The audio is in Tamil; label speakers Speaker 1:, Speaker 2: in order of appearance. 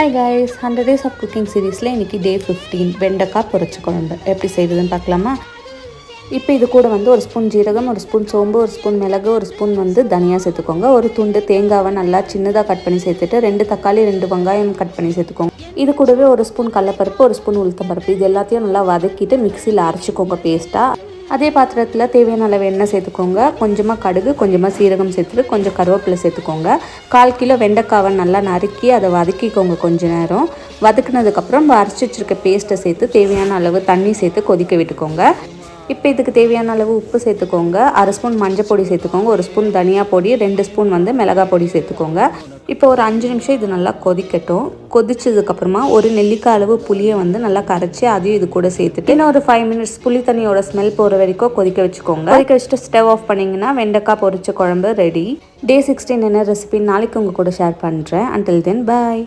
Speaker 1: Hi guys, 100 days of cooking சீரீஸில் இன்றைக்கி டே 15 வெண்டைக்காய் பொரிச்ச குழம்பு எப்படி செய்யுதுன்னு பார்க்கலாமா. இப்போ இது கூட ஒரு ஸ்பூன் ஜீரகம், ஒரு ஸ்பூன் சோம்பு, ஒரு ஸ்பூன் மிளகு, ஒரு ஸ்பூன் தனியாக சேர்த்துக்கோங்க. ஒரு துண்டு தேங்காவை நல்லா சின்னதாக கட் பண்ணி சேர்த்துட்டு 2 தக்காளி 2 வெங்காயம் கட் பண்ணி சேர்த்துக்கோங்க. இது கூடவே ஒரு ஸ்பூன் கடலைப்பருப்பு, ஒரு ஸ்பூன் உளுத்தம்பருப்பு, இது எல்லாத்தையும் நல்லா வதக்கிட்டு மிக்சியில் அரைச்சிக்கோங்க பேஸ்ட்டாக. அதே பாத்திரத்தில் தேவையான அளவு எண்ணெய் சேர்த்துக்கோங்க. கொஞ்சமாக கடுகு, கொஞ்சமாக சீரகம் சேர்த்துட்டு கொஞ்சம் கருவேப்பிலை சேர்த்துக்கோங்க. 1/4 கிலோ வெண்டைக்காவை நல்லா நறுக்கி அதை வதக்கிக்கோங்க. கொஞ்சம் நேரம் வதக்குனதுக்கப்புறம் அரைச்சி வச்சுருக்க பேஸ்ட்டை சேர்த்து தேவையான அளவு தண்ணி சேர்த்து கொதிக்க விட்டுக்கோங்க. இப்போ இதுக்கு தேவையான அளவு உப்பு சேர்த்துக்கோங்க. 1/2 ஸ்பூன் மஞ்சள் பொடி சேர்த்துக்கோங்க. 1 ஸ்பூன் தனியா பொடி, 2 ஸ்பூன் மிளகாய் பொடி சேர்த்துக்கோங்க. இப்போ ஒரு 5 நிமிஷம் இது நல்லா கொதிக்கட்டும். கொதிச்சதுக்கப்புறமா ஒரு நெல்லிக்காய் அளவு புளியை நல்லா கரைச்சி அதையும் இது கூட சேர்த்துட்டு இன்னும் ஒரு 5 மினிட்ஸ் புளி தண்ணியோட ஸ்மெல் போகிற வரைக்கும் கொதிக்க வச்சுக்கோங்க. கொதிக்க வச்சுட்டு ஸ்டவ் ஆஃப் பண்ணிங்கன்னா வெண்டைக்காய் பொரிச்ச குழம்பு ரெடி. டே 16 என்ன ரெசிபி நாளைக்கு உங்கள் கூட ஷேர் பண்ணுறேன். அன்டில் தென் பாய்.